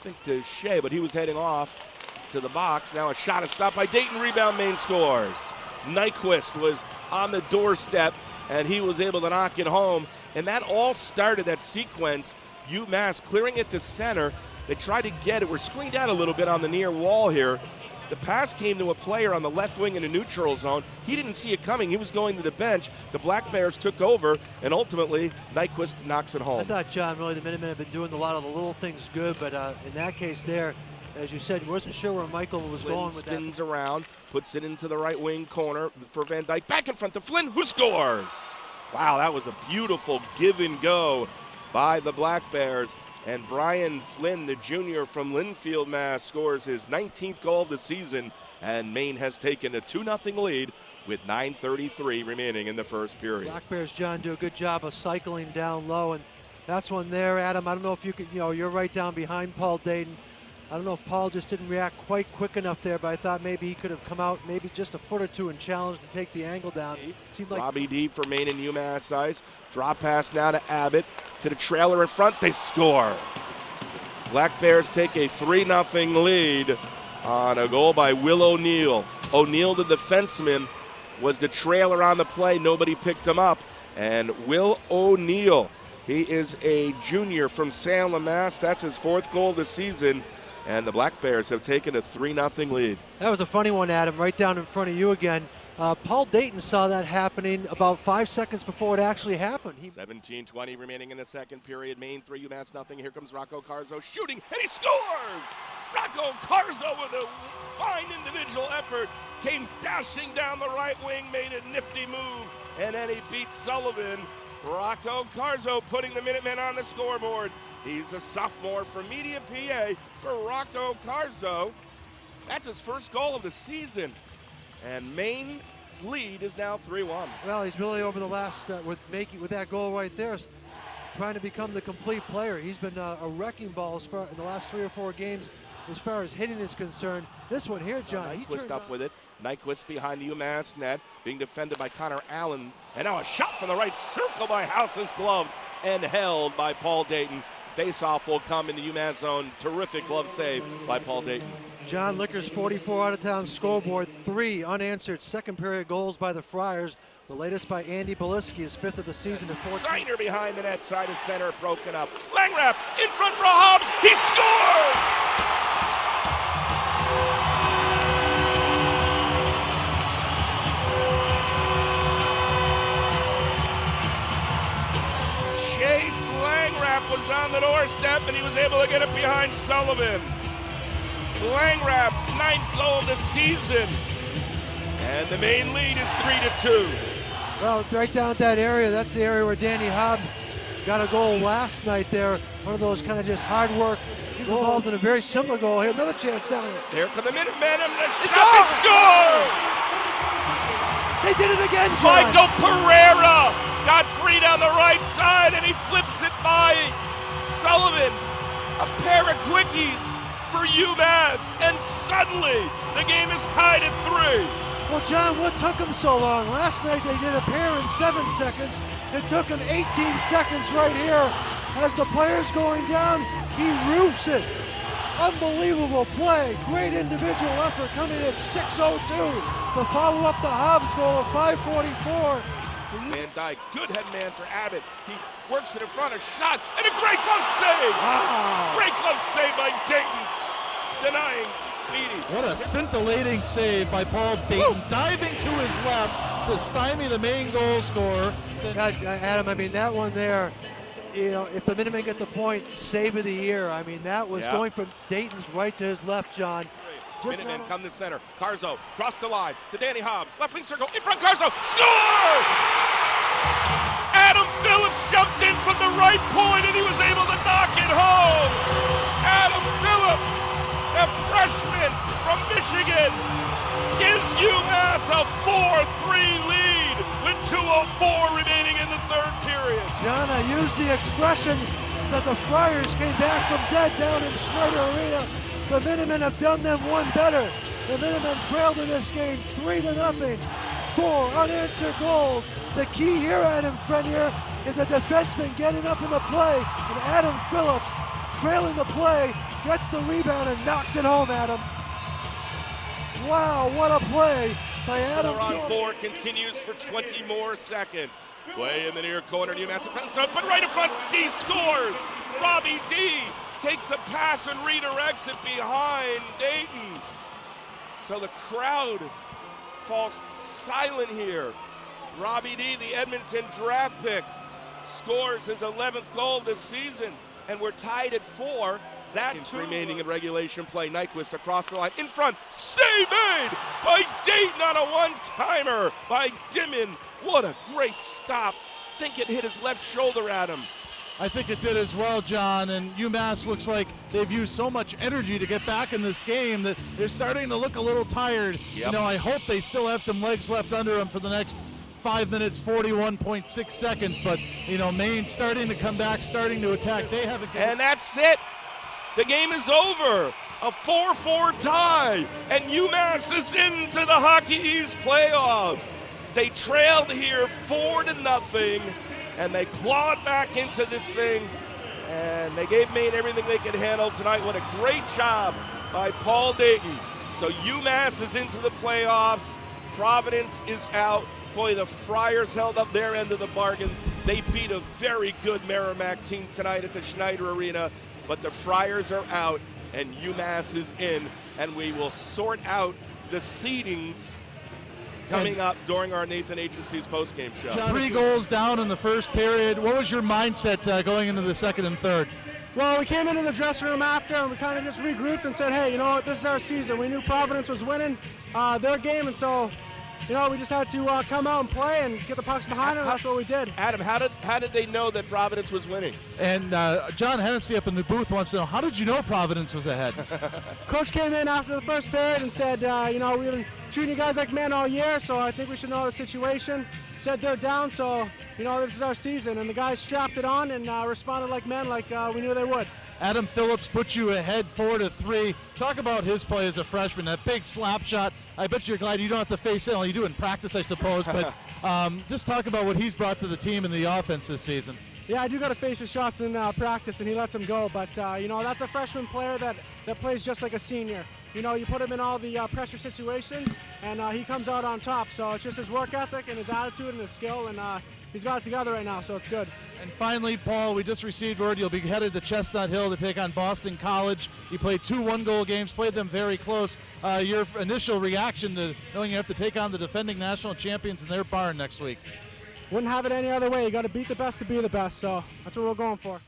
think, to Shea, but he was heading off to the box. Now a shot is stopped by Dayton. Rebound, Maine scores. Nyquist was on the doorstep, and he was able to knock it home. And that all started, that sequence, UMass clearing it to center. They tried to get it. We're screened out a little bit on the near wall here. The pass came to a player on the left wing in the neutral zone. He didn't see it coming. He was going to the bench. The Black Bears took over, and ultimately, Nyquist knocks it home. I thought, John, really the Minutemen have been doing a lot of the little things good, but in that case there, as you said, he wasn't sure where Michael was Flynn going with that. Spins around, puts it into the right wing corner for Van Dyke. Back in front to Flynn, who scores. Wow, that was a beautiful give and go by the Black Bears. And Brian Flynn, the junior from Linfield, Mass, scores his 19th goal of the season. And Maine has taken a 2-0 lead with 9:33 remaining in the first period. Black Bears, John, do a good job of cycling down low. And that's one there, Adam. I don't know if you could, you're right down behind Paul Dayton. I don't know if Paul just didn't react quite quick enough there, but I thought maybe he could have come out maybe just a foot or two and challenged to take the angle down. Seemed like Robbie D for Maine and UMass ice. Drop pass now to Abbott. To the trailer in front, they score. Black Bears take a 3-0 lead on a goal by Will O'Neill. O'Neill, the defenseman, was the trailer on the play. Nobody picked him up. And Will O'Neill, he is a junior from Salem, Mass. That's his 4th goal of the season. And the Black Bears have taken a 3-0 lead. That was a funny one, Adam, right down in front of you again. Paul Dayton saw that happening about 5 seconds before it actually happened. 17:20 remaining in the second period. Maine 3, UMass nothing. Here comes Rocco Carzo shooting, and he scores! Rocco Carzo with a fine individual effort came dashing down the right wing, made a nifty move, and then he beat Sullivan. Rocco Carzo putting the Minutemen on the scoreboard. He's a sophomore from Media, PA for Rocco Carzo. That's his first goal of the season. And Maine's lead is now 3-1. Well, he's really over the last, with that goal right there, trying to become the complete player. He's been a wrecking ball as far in the last 3 or 4 games as far as hitting is concerned. This one here, John. Nyquist up with it. Nyquist behind the UMass net, being defended by Connor Allen. And now a shot from the right circle by House's glove and held by Paul Dayton. Face-off will come in the UMass zone. Terrific glove save by Paul Dayton. John Licker's 44 out-of-town scoreboard, 3 unanswered second-period goals by the Friars. The latest by Andy Beliski, his 5th of the season at 14. Signer behind the net, side of center, broken up. Langrap in front for Hobbs. He scores! Chase Langrap was on the doorstep, and he was able to get it behind Sullivan. Langrap's 9th goal of the season, and the Maine lead is 3-2. Well, right down at that area, that's the area where Danny Hobbs got a goal last night there. One of those kind of just hard work. He's involved in a very similar goal here. Another chance down here. Here come the Minutemen, and the shot is scored! They did it again, John. Michael Pereira got free down the right side, and he flips it by Sullivan. A pair of quickies for UMass, and suddenly the game is tied at 3. Well, John, what took him so long? Last night they did a pair in 7 seconds. It took him 18 seconds right here. As the player's going down, he roofs it. Unbelievable play. Great individual effort coming at 6:02 to follow up the Hobbs goal of 5:44. Van Dyke, good head man for Abbott. He works it in front, a shot, and a great glove save! Wow. Great glove save by Dayton's, denying Beatty. What a scintillating save by Paul Dayton, diving to his left to stymie the Maine goal scorer. Adam, I mean, that one there, if the Minutemen get the point, save of the year. I mean, that was going from Dayton's right to his left, John. Minutemen come to center. Carzo, cross the line to Danny Hobbs. Left wing circle, in front, Carzo, score! Adam Phillips jumped in from the right point, and he was able to knock it home. Adam Phillips, the freshman from Michigan, gives UMass a 4-3 lead with 2:04 remaining in the 3rd period. John, I used the expression that the Friars came back from dead down in Schroeder Arena. The Minutemen have done them one better. The Minutemen trailed in this game 3-0. 4 unanswered goals. The key here, Adam Frenier, is a defenseman getting up in the play, and Adam Phillips trailing the play, gets the rebound and knocks it home, Adam. Wow, what a play by Adam. On 4 continues for 20 more seconds. Play in the near corner, UMass defense up, but right in front, D scores! Robbie D takes a pass and redirects it behind Dayton. So the crowd falls silent here. Robbie D, the Edmonton draft pick, scores his 11th goal this season, and we're tied at 4. That remaining in regulation play. Nyquist across the line, in front, save made by Dayton on a one-timer by Dimon. What a great stop. Think it hit his left shoulder at him. I think it did as well, John, and UMass looks like they've used so much energy to get back in this game that they're starting to look a little tired. Yep. You know, I hope they still have some legs left under them for the next 5 minutes, 41.6 seconds, but, you know, Maine starting to come back, starting to attack. They haven't. And that's it. The game is over. A 4-4 tie, and UMass is into the Hockey East playoffs. They trailed here 4-0, and they clawed back into this thing, and they gave Maine everything they could handle tonight. What a great job by Paul Dayton. So UMass is into the playoffs. Providence is out. Boy, the Friars held up their end of the bargain. They beat a very good Merrimack team tonight at the Schneider Arena, but the Friars are out, and UMass is in, and we will sort out the seedings coming up during our Nathan Agency's postgame show. John, 3 goals down in the first period. What was your mindset going into the second and third? Well, we came into the dressing room after and we kind of just regrouped and said, hey, you know what, this is our season. We knew Providence was winning their game, and so, you know, we just had to come out and play and get the pucks behind them. That's what we did. Adam, how did they know that Providence was winning? And John Hennessy up in the booth wants to know, how did you know Providence was ahead? Coach came in after the first period and said, you know, we've been treating you guys like men all year, so I think we should know the situation. Said they're down, so, you know, this is our season. And the guys strapped it on and responded like men, like we knew they would. Adam Phillips put you ahead 4-3. Talk about his play as a freshman, that big slap shot. I bet you're glad you don't have to face it. Well, you do in practice, I suppose, but just talk about what he's brought to the team in the offense this season. Yeah, I do got to face his shots in practice, and he lets them go. But, you know, that's a freshman player that plays just like a senior. You know, you put him in all the pressure situations, and he comes out on top. So it's just his work ethic and his attitude and his skill, and he's got it together right now, so it's good. And finally, Paul, we just received word you'll be headed to Chestnut Hill to take on Boston College. You played 2 one-goal games, played them very close. Your initial reaction to knowing you have to take on the defending national champions in their barn next week? Wouldn't have it any other way. You got to beat the best to be the best, so that's what we're going for.